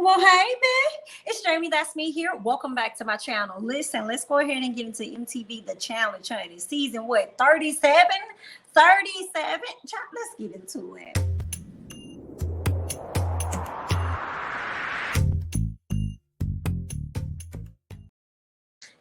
Well, hey, man. It's Jamie. That's me here. Welcome back to my channel. Listen, let's go ahead and get into MTV The Challenge, honey. Season what? 37? 37? Let's get into it.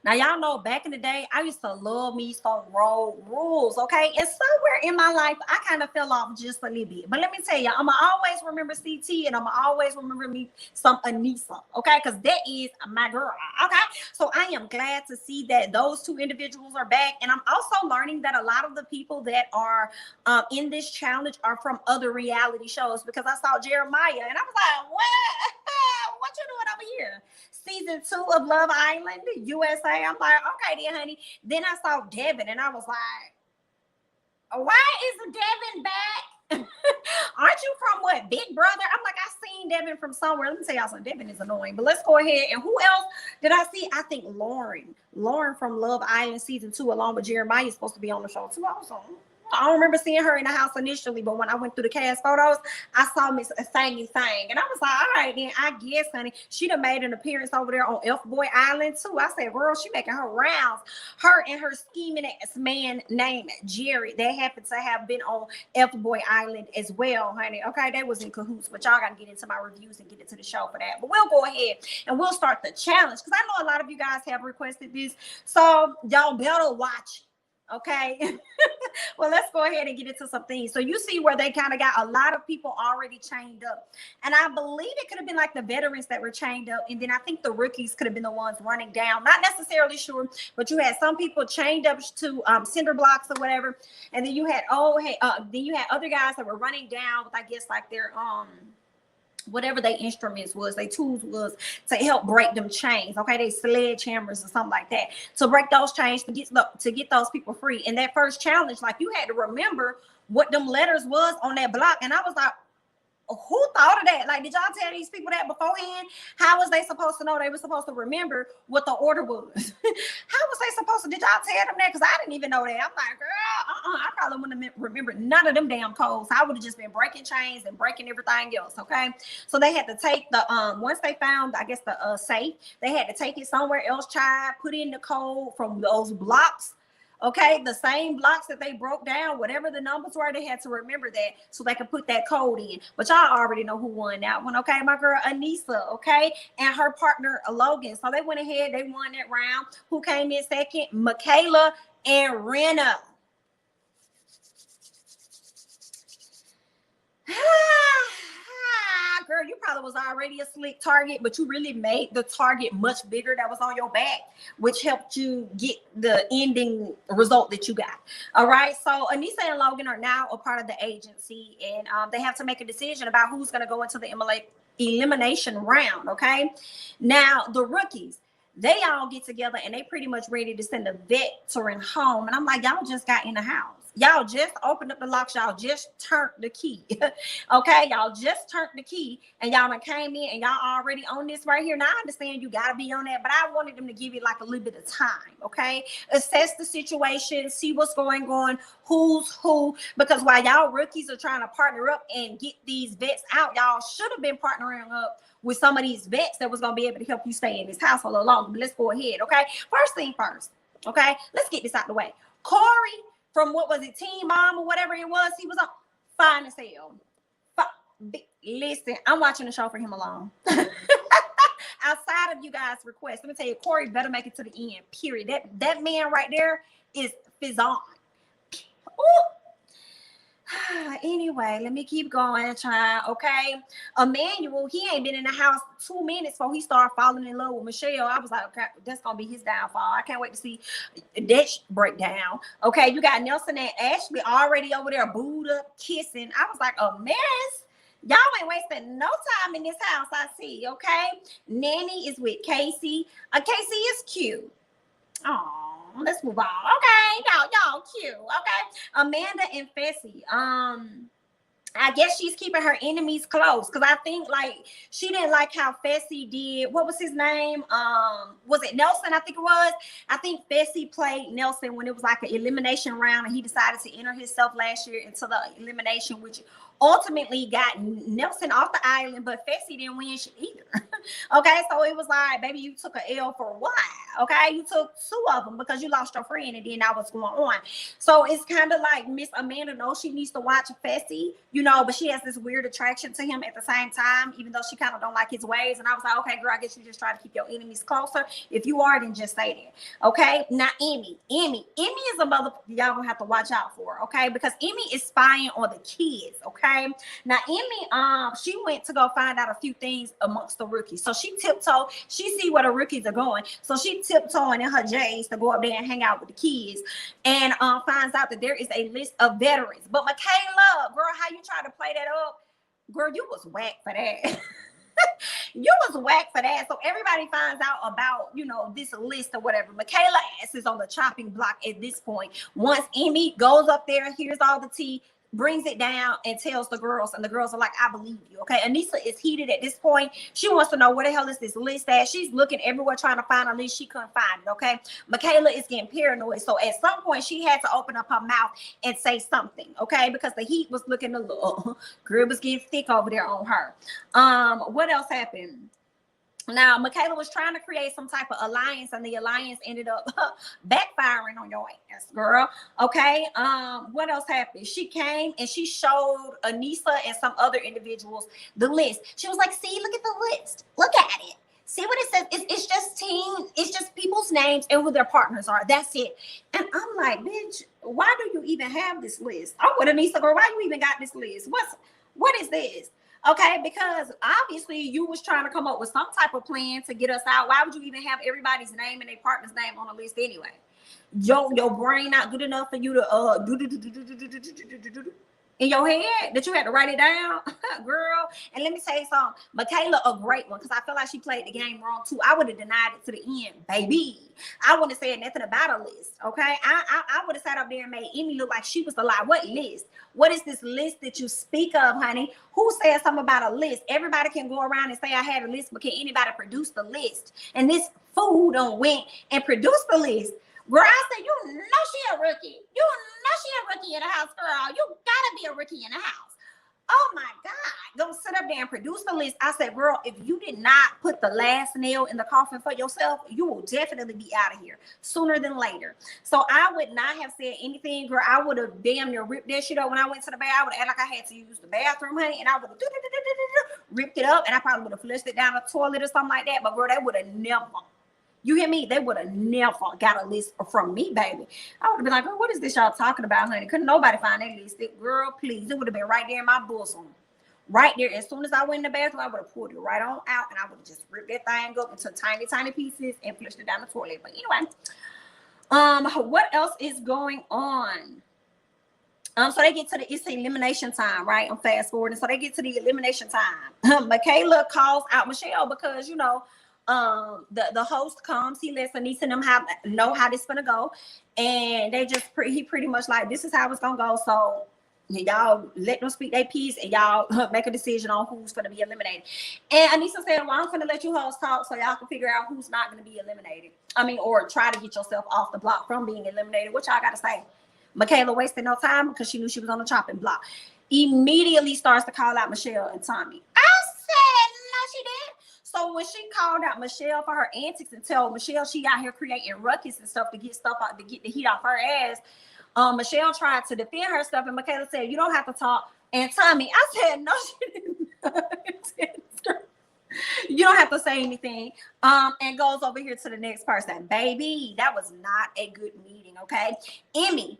Now, y'all know back in the day, I used to love me some road rules, okay? And somewhere in my life, I kind of fell off just a little bit. But let me tell you, I'm going to always remember CT and I'm going to always remember me some Anissa, okay? Because that is my girl, okay? So I am glad to see that those two individuals are back. And I'm also learning that a lot of the people that are in this challenge are from other reality shows, because I saw Jeremiah and I was like, what? What you doing over here? Season 2 of Love Island, USA. I'm like, okay then, honey. Then I saw Devin and I was like, why is Devin back? Aren't you from what, Big Brother? I'm like, I seen Devin from somewhere. Let me tell y'all something. Devin is annoying. But let's go ahead. And who else did I see? I think Lauren from Love Island Season 2, along with Jeremiah, is supposed to be on the show too also. I don't remember seeing her in the house initially, but when I went through the cast photos, I saw Miss Thangy Thang. And I was like, all right, then I guess, honey, she done made an appearance over there on F-Boy Island, too. I said, girl, she making her rounds. Her and her scheming ass man named Jerry, they happen to have been on F-Boy Island as well, honey. Okay, they was in cahoots, but y'all got to get into my reviews and get into the show for that. But we'll go ahead and we'll start the challenge, because I know a lot of you guys have requested this, so y'all better watch it. Okay. Well, let's go ahead and get into some things. So you see where they kind of got a lot of people already chained up, and I believe it could have been like the veterans that were chained up, and then I think the rookies could have been the ones running down. Not necessarily sure, but you had some people chained up to cinder blocks or whatever, and then you had then you had other guys that were running down with, I guess, like their whatever their instruments was, their tools was, to help break them chains. Okay, they sledgehammers or something like that, to break those chains, to get those people free. And that first challenge, like, you had to remember what them letters was on that block. And I was like, who thought of that? Like, did y'all tell these people that beforehand? How was they supposed to know? They were supposed to remember what the order was. How was they supposed to? Did y'all tell them that? Because I didn't even know that. I'm like, girl, I probably wouldn't have remembered none of them damn codes. I would have just been breaking chains and breaking everything else. Okay, so they had to take the once they found, I guess, the safe, they had to take it somewhere else, child, put in the code from those blocks. Okay, the same blocks that they broke down, whatever the numbers were, they had to remember that so they could put that code in. But y'all already know who won that one. Okay, my girl Anissa, okay, and her partner Logan. So they went ahead, they won that round. Who came in second? Michaela and Renna. Girl, you probably was already a slick target, but you really made the target much bigger that was on your back, which helped you get the ending result that you got. All right, so Anissa and Logan are now a part of the agency, and they have to make a decision about who's going to go into the elimination round. Okay, now the rookies, they all get together and they pretty much ready to send a veteran home. And I'm like, y'all just got in the house. Y'all just opened up the locks. Y'all just turned the key. Okay, y'all just turned the key and y'all done came in and y'all already on this right here. Now, I understand you got to be on that, but I wanted them to give it like a little bit of time, okay? Assess the situation, see what's going on, who's who, because while y'all rookies are trying to partner up and get these vets out, y'all should have been partnering up with some of these vets that was going to be able to help you stay in this house for a little longer. But let's go ahead, okay? First thing first, okay? Let's get this out the way. Corey, from what was it, Teen Mom or whatever it was, he was on fine as hell. Listen, I'm watching the show for him alone. Outside of you guys' requests, let me tell you, Corey better make it to the end, period. That man right there is fizzon. Anyway, let me keep going, child. Okay, Emmanuel, he ain't been in the house 2 minutes before he started falling in love with Michelle. I was like, okay, that's gonna be his downfall. I can't wait to see that break down. Okay, you got Nelson and Ashley already over there booed up, kissing. I was like, a mess. Y'all ain't wasting no time in this house, I see. Okay, Nanny is with Casey. Casey is cute. Oh, let's move on. Okay, y'all cute. Okay, Amanda and Fessy. I guess she's keeping her enemies close, because I think, like, she didn't like how Fessy did. What was his name? Was it Nelson? I think it was. I think Fessy played Nelson when it was like an elimination round, and he decided to enter himself last year into the elimination, which ultimately got Nelson off the island. But Fessy didn't win either. Okay, so it was like, baby, you took a L for what? Okay, you took two of them because you lost your friend, and then that was going on. So it's kind of like Miss Amanda knows she needs to watch Fessy, you know, but she has this weird attraction to him at the same time, even though she kind of don't like his ways. And I was like, okay, girl, I guess you just try to keep your enemies closer. If you are, then just say that. Okay, now Emmy is a mother y'all gonna have to watch out for, okay, because Emmy is spying on the kids. Okay, now Emmy, she went to go find out a few things amongst the rookies. So she tiptoed, she see where the rookies are going, so she tiptoeing in her J's to go up there and hang out with the kids, and finds out that there is a list of veterans. But Michaela, girl, how you try to play that up? Girl, you was whack for that. You was whack for that. So everybody finds out about, you know, this list or whatever. Michaela ass is on the chopping block at this point. Once Emmy goes up there, here's all the tea, brings it down and tells the girls, and the girls are like, I believe you. Okay, Anissa is heated at this point. She wants to know where the hell is this list at. She's looking everywhere trying to find a list. She couldn't find it. Okay, Michaela is getting paranoid, so at some point she had to open up her mouth and say something, okay, because the heat was looking a little girl was getting thick over there on her. What else happened? Now, Michaela was trying to create some type of alliance, and the alliance ended up backfiring on your ass, girl. Okay. What else happened? She came and she showed Anissa and some other individuals the list. She was like, see, look at the list. Look at it. See what it says? It's just team. It's just people's names and who their partners are. That's it. And I'm like, bitch, why do you even have this list? I'm with Anissa, girl. Why you even got this list? What is this? Okay, because obviously you was trying to come up with some type of plan to get us out. Why would you even have everybody's name and their partner's name on the list anyway? Your brain not good enough for you to in your head that you had to write it down, girl. And let me say something, Michaela, a great one, because I feel like she played the game wrong too. I would have denied it to the end, baby. I wouldn't have said nothing about a list. Okay, I would have sat up there and made Emmy look like she was the lie. What list? What is this list that you speak of, honey? Who said something about a list? Everybody can go around and say I had a list, but can anybody produce the list? And this fool done went and produced the list. Girl, I said, you know she a rookie. You know she a rookie in the house, girl. You gotta be a rookie in the house. Oh my God. Go sit up there and produce the list. I said, girl, if you did not put the last nail in the coffin for yourself, you will definitely be out of here sooner than later. So I would not have said anything, girl. I would have damn near ripped that shit up when I went to the bath. I would have acted like I had to use the bathroom, honey, and I would have ripped it up, and I probably would have flushed it down the toilet or something like that. But girl, they would have never. You hear me? They would have never got a list from me, baby. I would have been like, girl, what is this y'all talking about, honey? Couldn't nobody find that list. Girl, please. It would have been right there in my bosom. Right there. As soon as I went in the bathroom, I would have pulled it right on out, and I would have just ripped that thing up into tiny, tiny pieces and flushed it down the toilet. But anyway, what else is going on? So they get to it's elimination time, right? I'm fast forwarding. So they get to the elimination time. Michaela calls out Michelle because, you know, the host comes, he lets Anissa and them know how this is gonna go, and they just he pretty much like, this is how it's gonna go, so y'all let them speak their piece and y'all make a decision on who's gonna be eliminated. And Anissa said, well, I'm gonna let you hosts talk so y'all can figure out who's not gonna be eliminated. I mean, or try to get yourself off the block from being eliminated. What y'all gotta say? Michaela wasted no time because she knew she was on the chopping block. Immediately starts to call out Michelle and Tommy. I said, no, she didn't. So when she called out Michelle for her antics and told Michelle she out here creating ruckus and stuff to get stuff out, to get the heat off her ass, Michelle tried to defend herself, and Michaela said, you don't have to talk. And Tommy, I said, no, she didn't. You don't have to say anything. And goes over here to the next person. Baby, that was not a good meeting, okay? Emmy,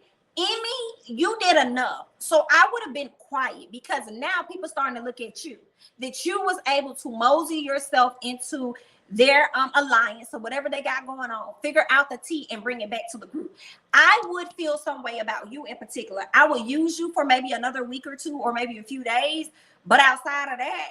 you did enough. So I would have been quiet, because now people starting to look at you, that you was able to mosey yourself into their alliance or whatever they got going on, figure out the tea and bring it back to the group. I would feel some way about you in particular. I would use you for maybe another week or two or maybe a few days, but outside of that,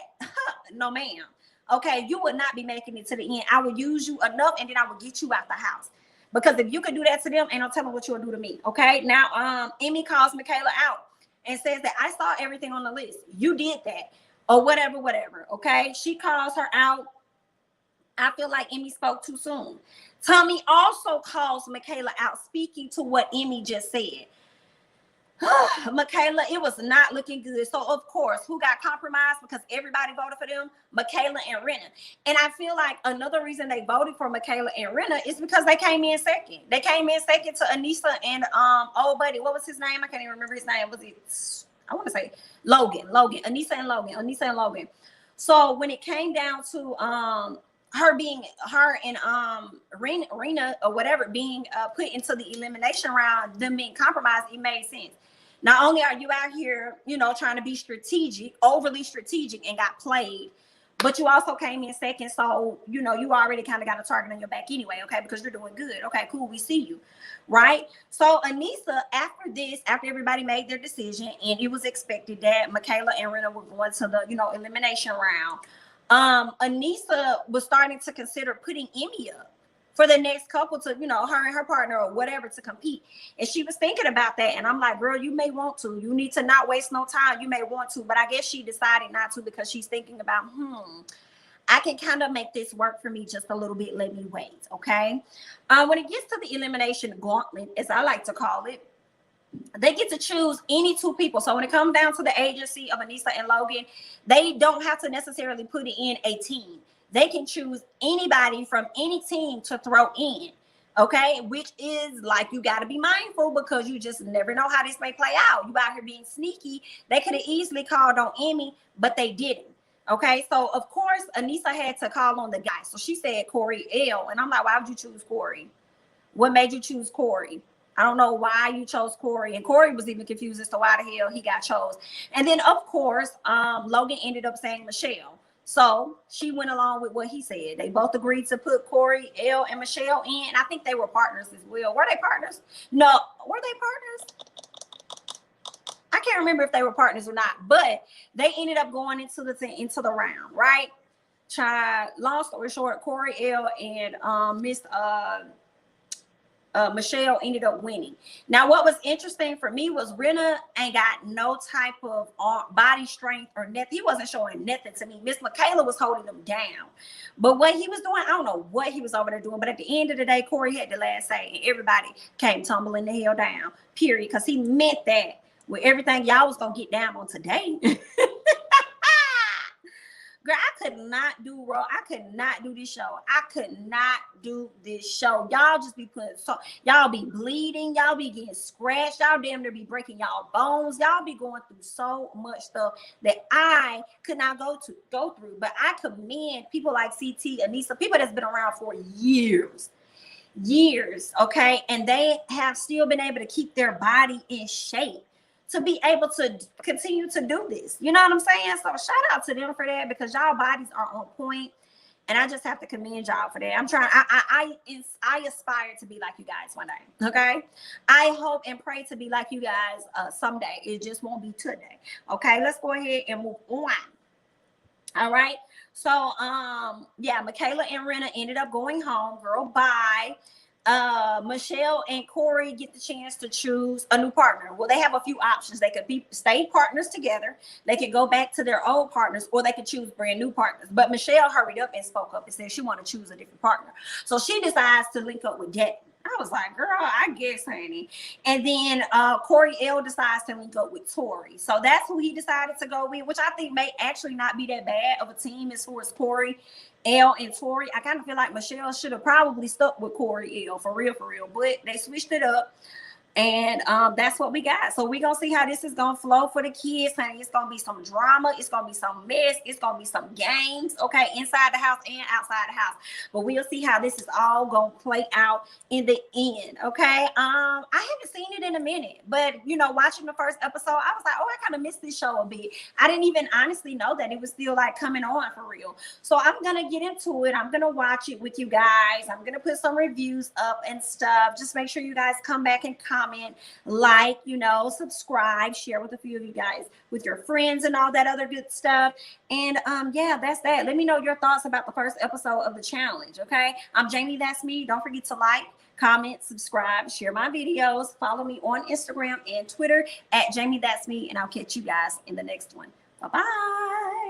no ma'am. Okay, you would not be making it to the end. I would use you enough, and then I would get you out the house. Because if you could do that to them, ain't no telling what you'll do to me. Okay. Now, Emmy calls Michaela out and says that I saw everything on the list. You did that, or whatever. Okay. She calls her out. I feel like Emmy spoke too soon. Tommy also calls Michaela out, speaking to what Emmy just said. Michaela, it was not looking good. So of course, who got compromised because everybody voted for them? Michaela and Rena. And I feel like another reason they voted for Michaela and Rena is because they came in second. They came in second to Anissa and old buddy. What was his name? I can't even remember his name. Was it? I want to say Logan. Anissa and Logan. So when it came down to her and Rena or whatever being put into the elimination round, them being compromised, it made sense. Not only are you out here, trying to be strategic, overly strategic, and got played, but you also came in second. So, you already kind of got a target on your back anyway, okay, because you're doing good. Okay, cool, we see you, right? So Anissa, after everybody made their decision, and it was expected that Michaela and Rena were going to the, elimination round, Anissa was starting to consider putting Emmy up for the next couple to, her and her partner or whatever to compete. And she was thinking about that. And I'm like, girl, you may want to. You need to not waste no time. You may want to. But I guess she decided not to because she's thinking about, I can kind of make this work for me just a little bit. Let me wait, okay? When it gets to the elimination gauntlet, as I like to call it, they get to choose any two people. So when it comes down to the agency of Anissa and Logan, they don't have to necessarily put it in a team. They can choose anybody from any team to throw in, okay? Which is like, you got to be mindful because you just never know how this may play out. You out here being sneaky. They could have easily called on Emmy, but they didn't, okay? So, of course, Anissa had to call on the guy. So she said Corey L. And I'm like, why would you choose Corey? What made you choose Corey? I don't know why you chose Corey. And Corey was even confused as to why the hell he got chose. And then, of course, Logan ended up saying Michelle. So she went along with what he said. They both agreed to put Corey L and Michelle in. And I think they were partners as well. Were they partners? No. Were they partners? I can't remember if they were partners or not. But they ended up going into the round, right? Long story short, Corey L and Michelle ended up winning. Now, what was interesting for me was Rena ain't got no type of body strength or nothing. He wasn't showing nothing to me. Miss Michaela was holding him down. But what he was doing, I don't know what he was over there doing. But at the end of the day, Corey had the last say. And everybody came tumbling the hell down, period. Because he meant that with everything y'all was going to get down on today. Girl, I could not do this show. I could not do this show. Y'all just be y'all be bleeding. Y'all be getting scratched. Y'all damn near be breaking y'all bones. Y'all be going through so much stuff that I could not go through. But I commend people like CT, Anissa, people that's been around for years, okay? And they have still been able to keep their body in shape to be able to continue to do this. You know what I'm saying? So shout out to them for that because y'all bodies are on point. And I just have to commend y'all for that. I aspire to be like you guys one day. Okay. I hope and pray to be like you guys someday. It just won't be today. Okay. Let's go ahead and move on. All right. So, yeah, Michaela and Rena ended up going home. Girl, bye. Michelle and Corey get the chance to choose a new partner. Well, they have a few options. They could stay partners together. They could go back to their old partners, or they could choose brand new partners. But Michelle hurried up and spoke up and said she wanted to choose a different partner. So she decides to link up with Deck. I was like, girl, I guess, honey. And then Corey L decides to link up with Tori. So that's who he decided to go with, which I think may actually not be that bad of a team as far as Corey L and Tori. I kind of feel like Michelle should have probably stuck with Corey L for real. But they switched it up. And that's what we got. So we're going to see how this is going to flow for the kids, honey. It's going to be some drama. It's going to be some mess. It's going to be some games, okay, inside the house and outside the house. But we'll see how this is all going to play out in the end, okay? I haven't seen it in a minute. But, watching the first episode, I was like, oh, I kind of missed this show a bit. I didn't even honestly know that it was still, like, coming on for real. So I'm going to get into it. I'm going to watch it with you guys. I'm going to put some reviews up and stuff. Just make sure you guys come back and comment, like, subscribe, share with a few of you guys, with your friends and all that other good stuff. And yeah, that's that. Let me know your thoughts about the first episode of the challenge, okay? I'm Jamie, that's me. Don't forget to like, comment, subscribe, share my videos, follow me on Instagram and Twitter at Jamie, that's me, and I'll catch you guys in the next one. Bye-bye.